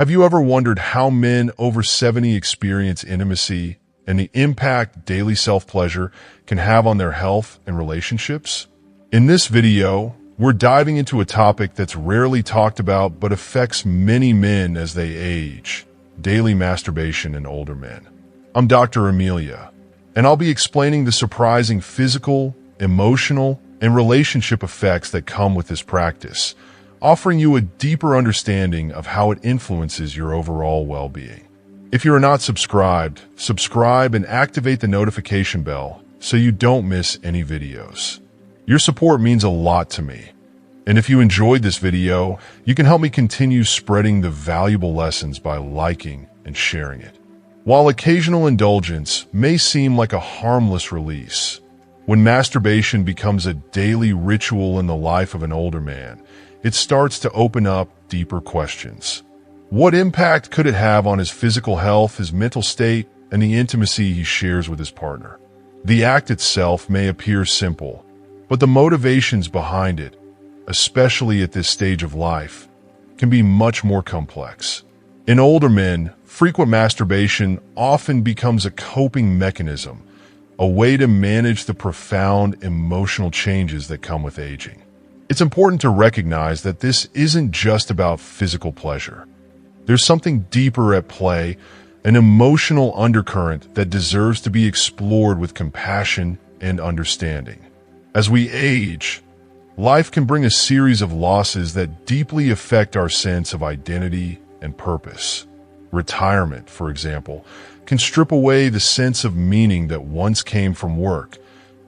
Have you ever wondered how men over 70 experience intimacy and the impact daily self-pleasure can have on their health and relationships? In this video, we're diving into a topic that's rarely talked about but affects many men as they age: daily masturbation in older men. I'm Dr. Amelia, and I'll be explaining the surprising physical, emotional, and relationship effects that come with this practice, offering you a deeper understanding of how it influences your overall well-being. If you are not subscribed, subscribe and activate the notification bell so you don't miss any videos. Your support means a lot to me. And if you enjoyed this video, you can help me continue spreading the valuable lessons by liking and sharing it. While occasional indulgence may seem like a harmless release, when masturbation becomes a daily ritual in the life of an older man, it starts to open up deeper questions. What impact could it have on his physical health, his mental state, and the intimacy he shares with his partner? The act itself may appear simple, but the motivations behind it, especially at this stage of life, can be much more complex. In older men, frequent masturbation often becomes a coping mechanism, a way to manage the profound emotional changes that come with aging. It's important to recognize that this isn't just about physical pleasure. There's something deeper at play, an emotional undercurrent that deserves to be explored with compassion and understanding. As we age, life can bring a series of losses that deeply affect our sense of identity and purpose. Retirement, for example, can strip away the sense of meaning that once came from work,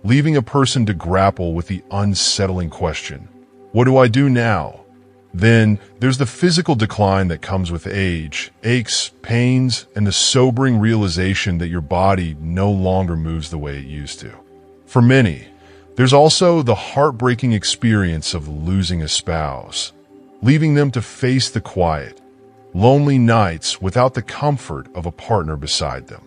leaving a person to grapple with the unsettling question, what do I do now? Then there's the physical decline that comes with age, aches, pains, and the sobering realization that your body no longer moves the way it used to. For many, there's also the heartbreaking experience of losing a spouse, leaving them to face the quiet, lonely nights without the comfort of a partner beside them.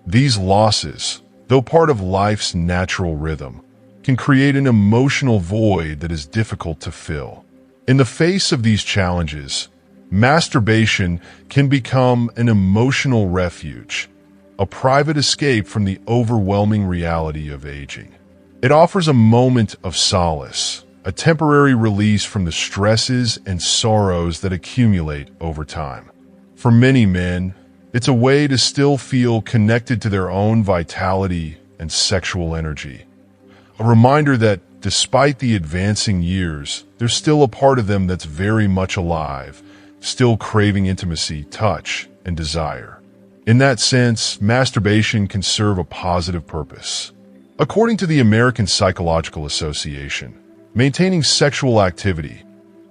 These losses, though part of life's natural rhythm, can create an emotional void that is difficult to fill. In the face of these challenges, masturbation can become an emotional refuge, a private escape from the overwhelming reality of aging. It offers a moment of solace, a temporary release from the stresses and sorrows that accumulate over time. For many men, it's a way to still feel connected to their own vitality and sexual energy. A reminder that despite the advancing years, there's still a part of them that's very much alive, still craving intimacy, touch, and desire. In that sense, masturbation can serve a positive purpose. According to the American Psychological Association, maintaining sexual activity,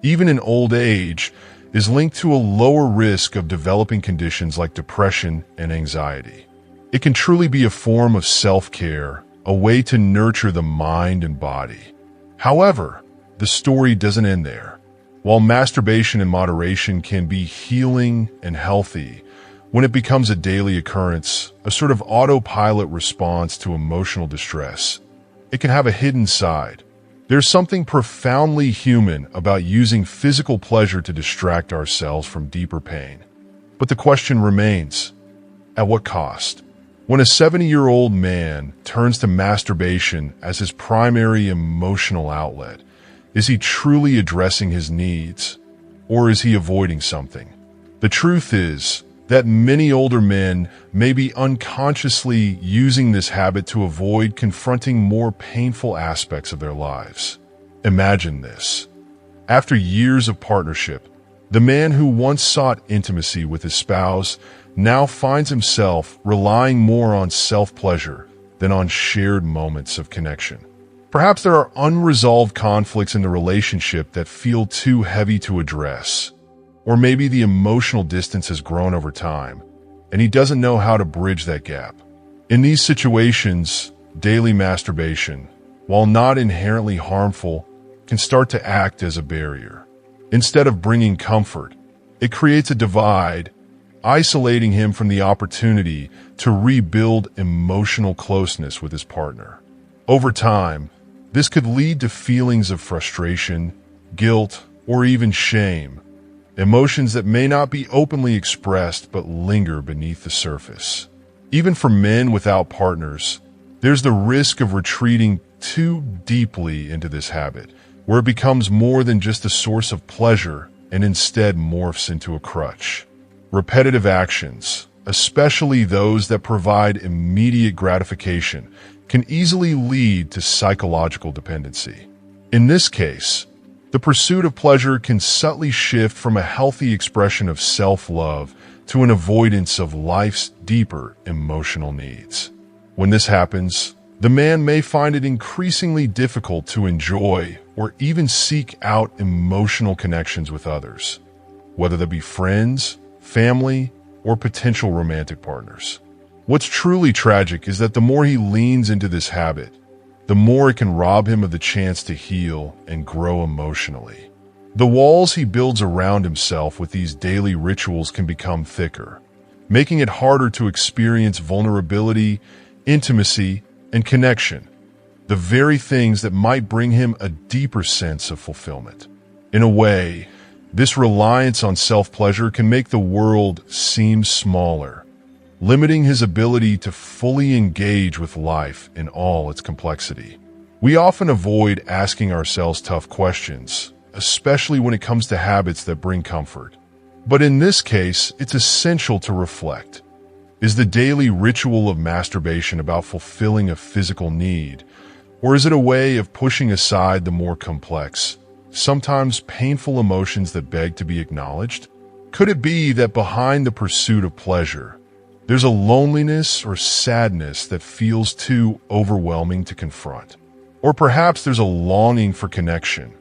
even in old age, is linked to a lower risk of developing conditions like depression and anxiety. It can truly be a form of self-care, a way to nurture the mind and body. However, the story doesn't end there. While masturbation in moderation can be healing and healthy, when it becomes a daily occurrence, a sort of autopilot response to emotional distress, it can have a hidden side. There's something profoundly human about using physical pleasure to distract ourselves from deeper pain. But the question remains, at what cost? When a 70-year-old man turns to masturbation as his primary emotional outlet, is he truly addressing his needs, or is he avoiding something? The truth is that many older men may be unconsciously using this habit to avoid confronting more painful aspects of their lives. Imagine this. After years of partnership, the man who once sought intimacy with his spouse now finds himself relying more on self-pleasure than on shared moments of connection. Perhaps there are unresolved conflicts in the relationship that feel too heavy to address. Or maybe the emotional distance has grown over time, and he doesn't know how to bridge that gap. In these situations, daily masturbation, while not inherently harmful, can start to act as a barrier. Instead of bringing comfort, it creates a divide, isolating him from the opportunity to rebuild emotional closeness with his partner. Over time, this could lead to feelings of frustration, guilt, or even shame, emotions that may not be openly expressed but linger beneath the surface. Even for men without partners, there's the risk of retreating too deeply into this habit, where it becomes more than just a source of pleasure and instead morphs into a crutch. Repetitive actions, especially those that provide immediate gratification, can easily lead to psychological dependency. In this case, the pursuit of pleasure can subtly shift from a healthy expression of self-love to an avoidance of life's deeper emotional needs. When this happens, the man may find it increasingly difficult to enjoy or even seek out emotional connections with others, whether they be friends, family, or potential romantic partners. What's truly tragic is that the more he leans into this habit, the more it can rob him of the chance to heal and grow emotionally. The walls he builds around himself with these daily rituals can become thicker, making it harder to experience vulnerability, intimacy, and connection, the very things that might bring him a deeper sense of fulfillment. In a way, this reliance on self-pleasure can make the world seem smaller, limiting his ability to fully engage with life in all its complexity. We often avoid asking ourselves tough questions, especially when it comes to habits that bring comfort. But in this case, it's essential to reflect. Is the daily ritual of masturbation about fulfilling a physical need, or is it a way of pushing aside the more complex, sometimes painful emotions that beg to be acknowledged? Could it be that behind the pursuit of pleasure, there's a loneliness or sadness that feels too overwhelming to confront? Or perhaps there's a longing for connection,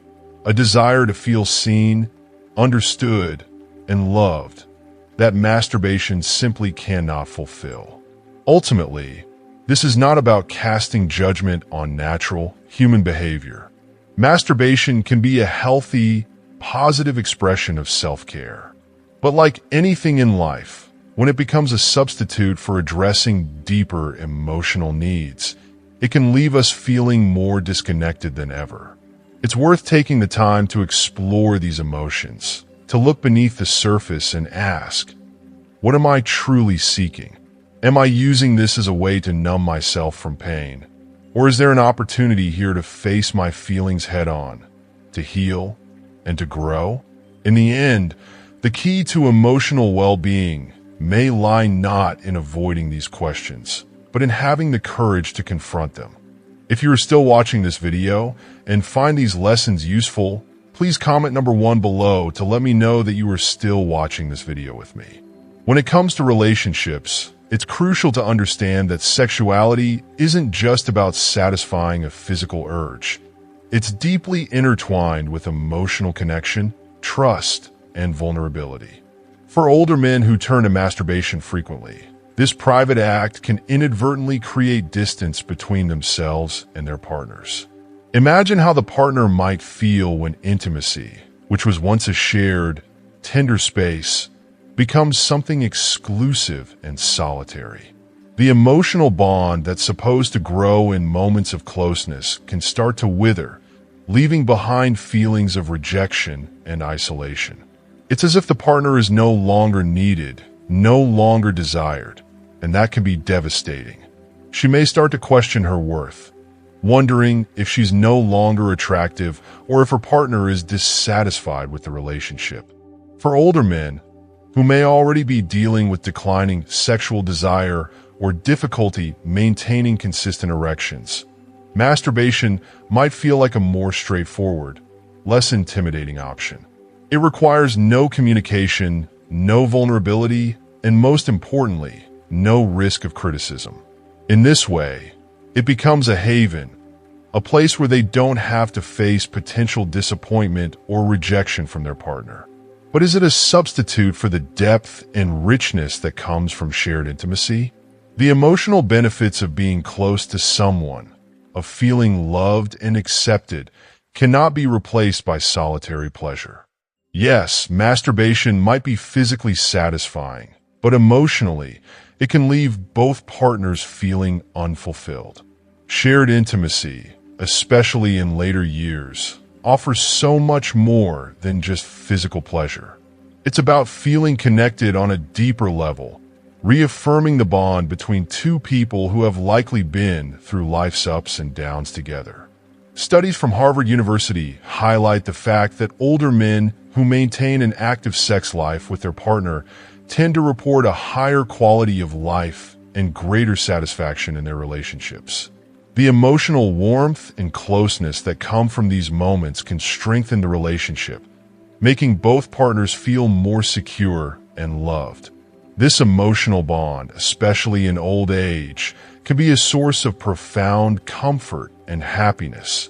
a desire to feel seen, understood, and loved that masturbation simply cannot fulfill. Ultimately, this is not about casting judgment on natural human behavior. Masturbation can be a healthy, positive expression of self-care. But like anything in life, when it becomes a substitute for addressing deeper emotional needs, it can leave us feeling more disconnected than ever. It's worth taking the time to explore these emotions, to look beneath the surface and ask, what am I truly seeking? Am I using this as a way to numb myself from pain? Or is there an opportunity here to face my feelings head on, to heal, and to grow? In the end, the key to emotional well-being may lie not in avoiding these questions, but in having the courage to confront them. If you are still watching this video and find these lessons useful, please comment number 1 below to let me know that you are still watching this video with me. When it comes to relationships, it's crucial to understand that sexuality isn't just about satisfying a physical urge. It's deeply intertwined with emotional connection, trust, and vulnerability. For older men who turn to masturbation frequently, this private act can inadvertently create distance between themselves and their partners. Imagine how the partner might feel when intimacy, which was once a shared, tender space, becomes something exclusive and solitary. The emotional bond that's supposed to grow in moments of closeness can start to wither, leaving behind feelings of rejection and isolation. It's as if the partner is no longer needed, no longer desired, and that can be devastating. She may start to question her worth, wondering if she's no longer attractive or if her partner is dissatisfied with the relationship. For older men, who may already be dealing with declining sexual desire or difficulty maintaining consistent erections, masturbation might feel like a more straightforward, less intimidating option. It requires no communication, no vulnerability, and most importantly, no risk of criticism. In this way, it becomes a haven, a place where they don't have to face potential disappointment or rejection from their partner. But is it a substitute for the depth and richness that comes from shared intimacy? The emotional benefits of being close to someone, of feeling loved and accepted, cannot be replaced by solitary pleasure. Yes, masturbation might be physically satisfying, but emotionally, it can leave both partners feeling unfulfilled. Shared intimacy, especially in later years, offers so much more than just physical pleasure. It's about feeling connected on a deeper level, reaffirming the bond between two people who have likely been through life's ups and downs together. Studies from Harvard University highlight the fact that older men who maintain an active sex life with their partner tend to report a higher quality of life and greater satisfaction in their relationships. The emotional warmth and closeness that come from these moments can strengthen the relationship, making both partners feel more secure and loved. This emotional bond, especially in old age, can be a source of profound comfort and happiness,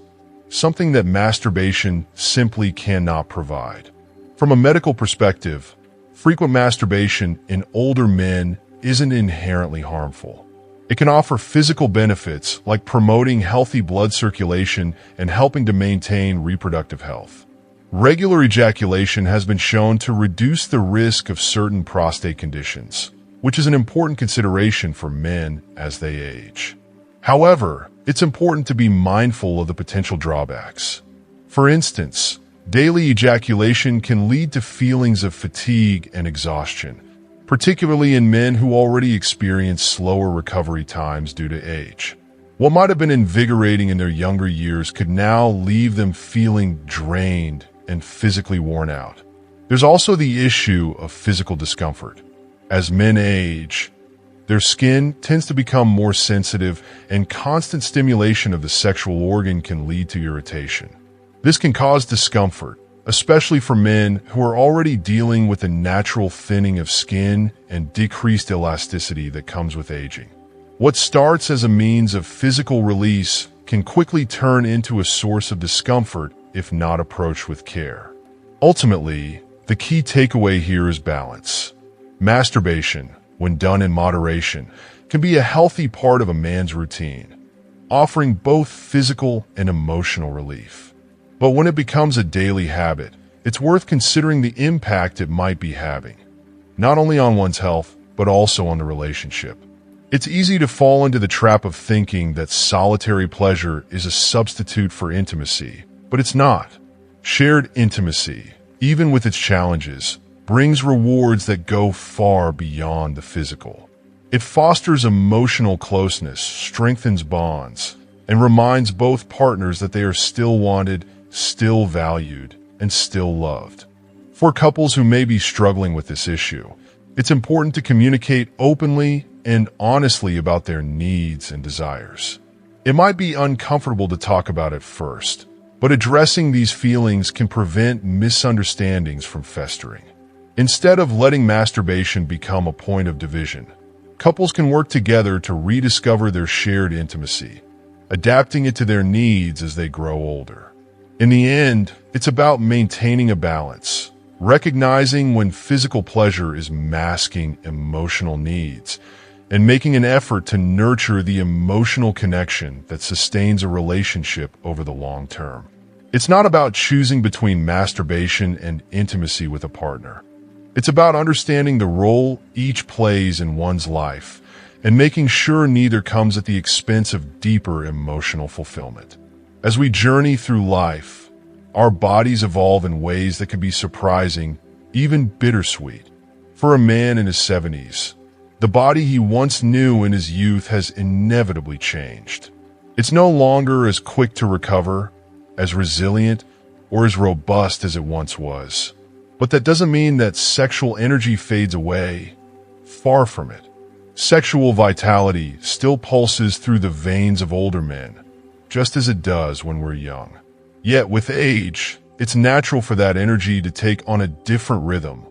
something that masturbation simply cannot provide. From a medical perspective, frequent masturbation in older men isn't inherently harmful. It can offer physical benefits like promoting healthy blood circulation and helping to maintain reproductive health. Regular ejaculation has been shown to reduce the risk of certain prostate conditions, which is an important consideration for men as they age. However, it's important to be mindful of the potential drawbacks. For instance, daily ejaculation can lead to feelings of fatigue and exhaustion, particularly in men who already experience slower recovery times due to age. What might have been invigorating in their younger years could now leave them feeling drained and physically worn out. There's also the issue of physical discomfort. As men age, their skin tends to become more sensitive, and constant stimulation of the sexual organ can lead to irritation. This can cause discomfort, especially for men who are already dealing with the natural thinning of skin and decreased elasticity that comes with aging. What starts as a means of physical release can quickly turn into a source of discomfort if not approached with care. Ultimately, the key takeaway here is balance. Masturbation, when done in moderation, can be a healthy part of a man's routine, offering both physical and emotional relief. But when it becomes a daily habit, it's worth considering the impact it might be having, not only on one's health, but also on the relationship. It's easy to fall into the trap of thinking that solitary pleasure is a substitute for intimacy, but it's not. Shared intimacy, even with its challenges, brings rewards that go far beyond the physical. It fosters emotional closeness, strengthens bonds, and reminds both partners that they are still wanted, still valued, and still loved. For couples who may be struggling with this issue, it's important to communicate openly and honestly about their needs and desires. It might be uncomfortable to talk about at first, but addressing these feelings can prevent misunderstandings from festering. Instead of letting masturbation become a point of division, couples can work together to rediscover their shared intimacy, adapting it to their needs as they grow older. In the end, it's about maintaining a balance, recognizing when physical pleasure is masking emotional needs, and making an effort to nurture the emotional connection that sustains a relationship over the long term. It's not about choosing between masturbation and intimacy with a partner. It's about understanding the role each plays in one's life and making sure neither comes at the expense of deeper emotional fulfillment. As we journey through life, our bodies evolve in ways that can be surprising, even bittersweet. For a man in his 70s, the body he once knew in his youth has inevitably changed. It's no longer as quick to recover, as resilient, or as robust as it once was. But that doesn't mean that sexual energy fades away. Far from it. Sexual vitality still pulses through the veins of older men, just as it does when we're young. Yet with age, it's natural for that energy to take on a different rhythm,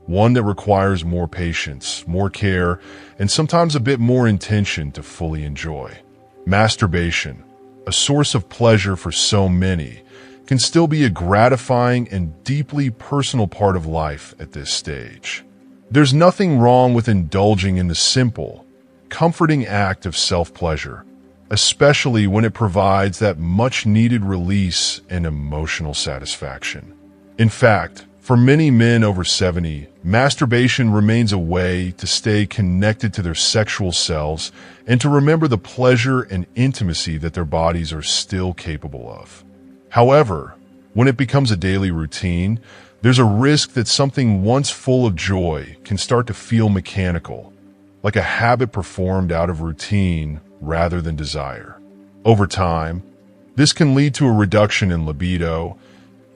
one that requires more patience, more care, and sometimes a bit more intention to fully enjoy. Masturbation, a source of pleasure for so many, can still be a gratifying and deeply personal part of life at this stage. There's nothing wrong with indulging in the simple, comforting act of self-pleasure, especially when it provides that much-needed release and emotional satisfaction. In fact, for many men over 70, masturbation remains a way to stay connected to their sexual selves and to remember the pleasure and intimacy that their bodies are still capable of. However, when it becomes a daily routine, there's a risk that something once full of joy can start to feel mechanical, like a habit performed out of routine rather than desire. Over time, this can lead to a reduction in libido,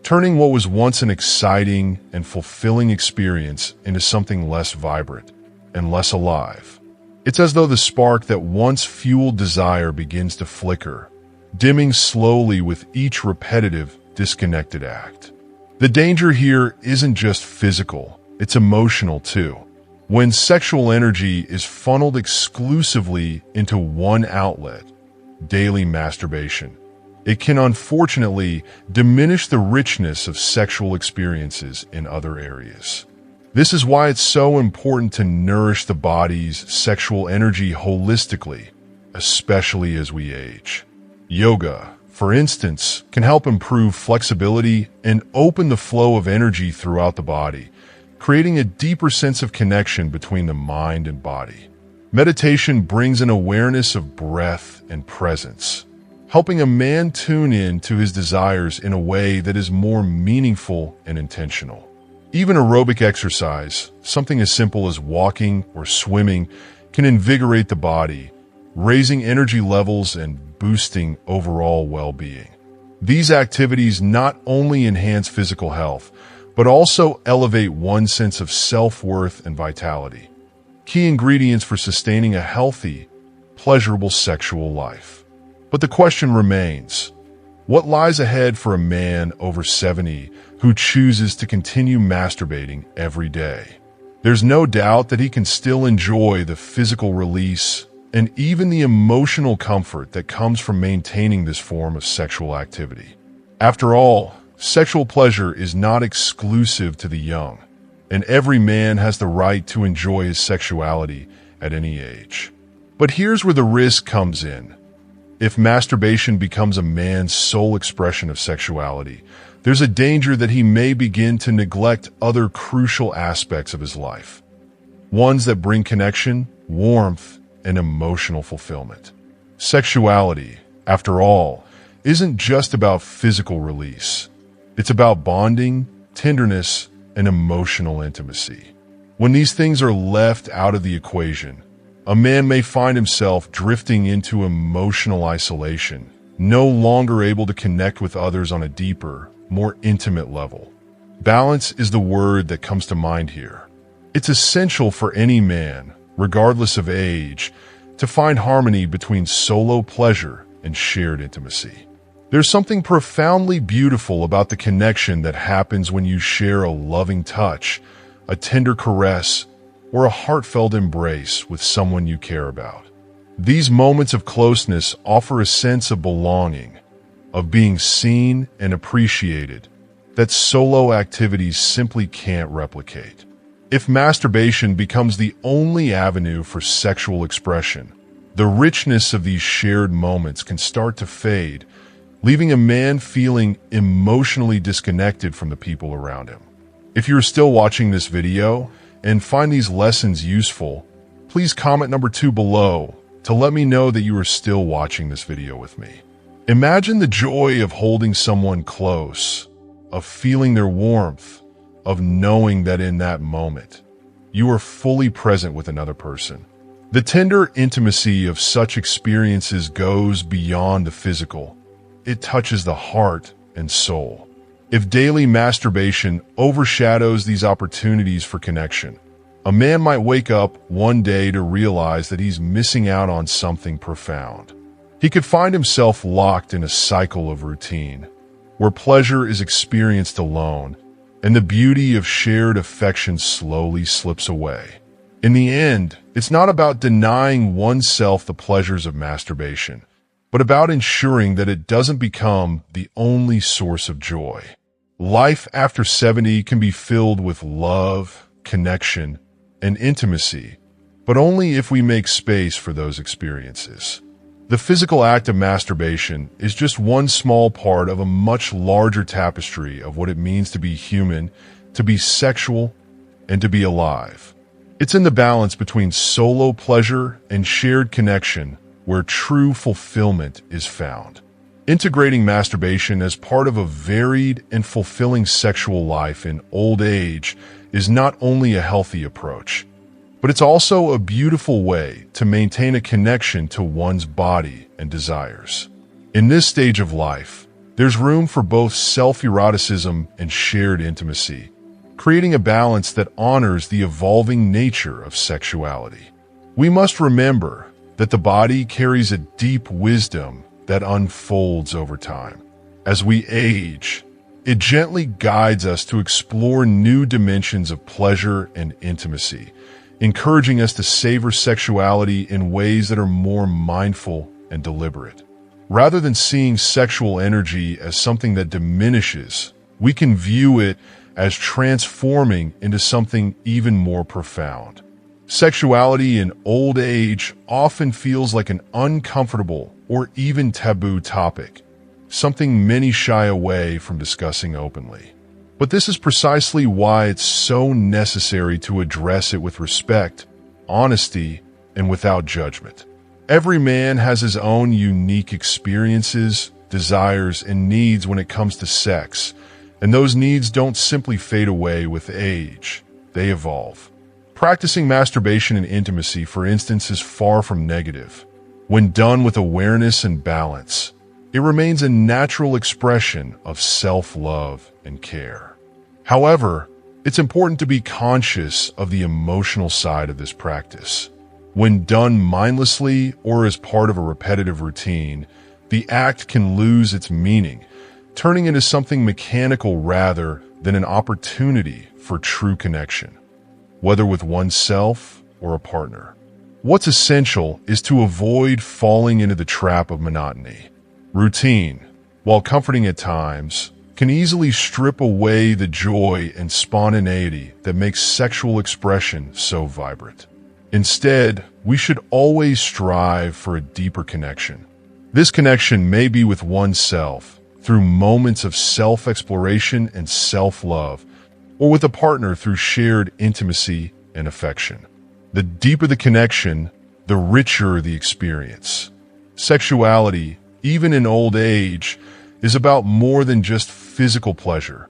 turning what was once an exciting and fulfilling experience into something less vibrant and less alive. It's as though the spark that once fueled desire begins to flicker, dimming slowly with each repetitive, disconnected act. The danger here isn't just physical, it's emotional too. When sexual energy is funneled exclusively into one outlet, daily masturbation, it can unfortunately diminish the richness of sexual experiences in other areas. This is why it's so important to nourish the body's sexual energy holistically, especially as we age. Yoga, for instance, can help improve flexibility and open the flow of energy throughout the body, creating a deeper sense of connection between the mind and body. Meditation brings an awareness of breath and presence, helping a man tune in to his desires in a way that is more meaningful and intentional. Even aerobic exercise, something as simple as walking or swimming, can invigorate the body, raising energy levels and boosting overall well-being. These activities not only enhance physical health, but also elevate one's sense of self-worth and vitality, key ingredients for sustaining a healthy, pleasurable sexual life. But the question remains, what lies ahead for a man over 70 who chooses to continue masturbating every day? There's no doubt that he can still enjoy the physical release and even the emotional comfort that comes from maintaining this form of sexual activity. After all, sexual pleasure is not exclusive to the young, and every man has the right to enjoy his sexuality at any age. But here's where the risk comes in. If masturbation becomes a man's sole expression of sexuality, there's a danger that he may begin to neglect other crucial aspects of his life, ones that bring connection, warmth, and emotional fulfillment. Sexuality, after all, isn't just about physical release. It's about bonding, tenderness, and emotional intimacy. When these things are left out of the equation, a man may find himself drifting into emotional isolation, no longer able to connect with others on a deeper, more intimate level. Balance is the word that comes to mind here. It's essential for any man, regardless of age, to find harmony between solo pleasure and shared intimacy. There's something profoundly beautiful about the connection that happens when you share a loving touch, a tender caress, or a heartfelt embrace with someone you care about. These moments of closeness offer a sense of belonging, of being seen and appreciated, that solo activities simply can't replicate. If masturbation becomes the only avenue for sexual expression, the richness of these shared moments can start to fade, leaving a man feeling emotionally disconnected from the people around him. If you're still watching this video and find these lessons useful, please comment number 2 below to let me know that you are still watching this video with me. Imagine the joy of holding someone close, of feeling their warmth, of knowing that in that moment, you are fully present with another person. The tender intimacy of such experiences goes beyond the physical. It touches the heart and soul. If daily masturbation overshadows these opportunities for connection, a man might wake up one day to realize that he's missing out on something profound. He could find himself locked in a cycle of routine, where pleasure is experienced alone, and the beauty of shared affection slowly slips away. In the end, it's not about denying oneself the pleasures of masturbation, but about ensuring that it doesn't become the only source of joy. Life after 70 can be filled with love, connection, and intimacy, but only if we make space for those experiences. The physical act of masturbation is just one small part of a much larger tapestry of what it means to be human, to be sexual, and to be alive. It's in the balance between solo pleasure and shared connection where true fulfillment is found. Integrating masturbation as part of a varied and fulfilling sexual life in old age is not only a healthy approach, but it's also a beautiful way to maintain a connection to one's body and desires. In this stage of life, there's room for both self-eroticism and shared intimacy, creating a balance that honors the evolving nature of sexuality. We must remember that the body carries a deep wisdom that unfolds over time. As we age, it gently guides us to explore new dimensions of pleasure and intimacy, encouraging us to savor sexuality in ways that are more mindful and deliberate. Rather than seeing sexual energy as something that diminishes, we can view it as transforming into something even more profound. Sexuality in old age often feels like an uncomfortable or even taboo topic, something many shy away from discussing openly. But this is precisely why it's so necessary to address it with respect, honesty, and without judgment. Every man has his own unique experiences, desires, and needs when it comes to sex, and those needs don't simply fade away with age, they evolve. Practicing masturbation and intimacy, for instance, is far from negative. When done with awareness and balance, it remains a natural expression of self-love and care. However, it's important to be conscious of the emotional side of this practice. When done mindlessly or as part of a repetitive routine, the act can lose its meaning, turning into something mechanical rather than an opportunity for true connection, whether with oneself or a partner. What's essential is to avoid falling into the trap of monotony. Routine, while comforting at times, can easily strip away the joy and spontaneity that makes sexual expression so vibrant. Instead, we should always strive for a deeper connection. This connection may be with oneself through moments of self-exploration and self-love, or with a partner through shared intimacy and affection. The deeper the connection, the richer the experience. Sexuality, even in old age, is about more than just physical pleasure.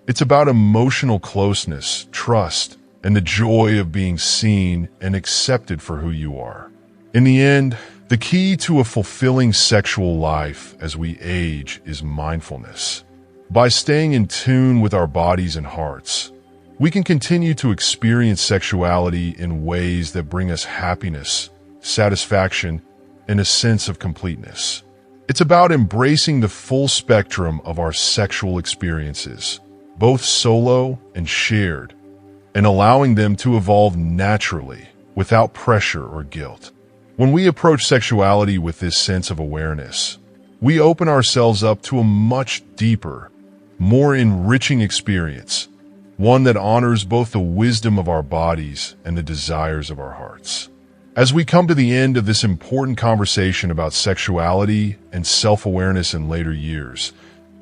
It's about emotional closeness, trust, and the joy of being seen and accepted for who you are. In the end, the key to a fulfilling sexual life as we age is mindfulness. By staying in tune with our bodies and hearts, we can continue to experience sexuality in ways that bring us happiness, satisfaction, and a sense of completeness. It's about embracing the full spectrum of our sexual experiences, both solo and shared, and allowing them to evolve naturally, without pressure or guilt. When we approach sexuality with this sense of awareness, we open ourselves up to a much deeper, more enriching experience, one that honors both the wisdom of our bodies and the desires of our hearts. As we come to the end of this important conversation about sexuality and self-awareness in later years,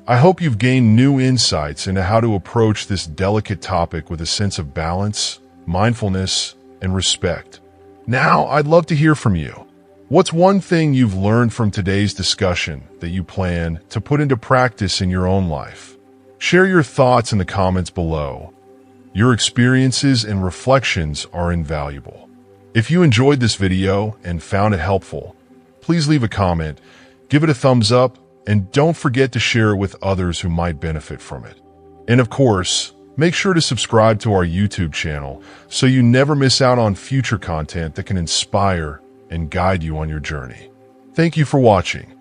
I hope you've gained new insights into how to approach this delicate topic with a sense of balance, mindfulness, and respect. Now, I'd love to hear from you. What's one thing you've learned from today's discussion that you plan to put into practice in your own life? Share your thoughts in the comments below. Your experiences and reflections are invaluable. If you enjoyed this video and found it helpful, please leave a comment, give it a thumbs up, and don't forget to share it with others who might benefit from it. And of course, make sure to subscribe to our YouTube channel so you never miss out on future content that can inspire and guide you on your journey. Thank you for watching.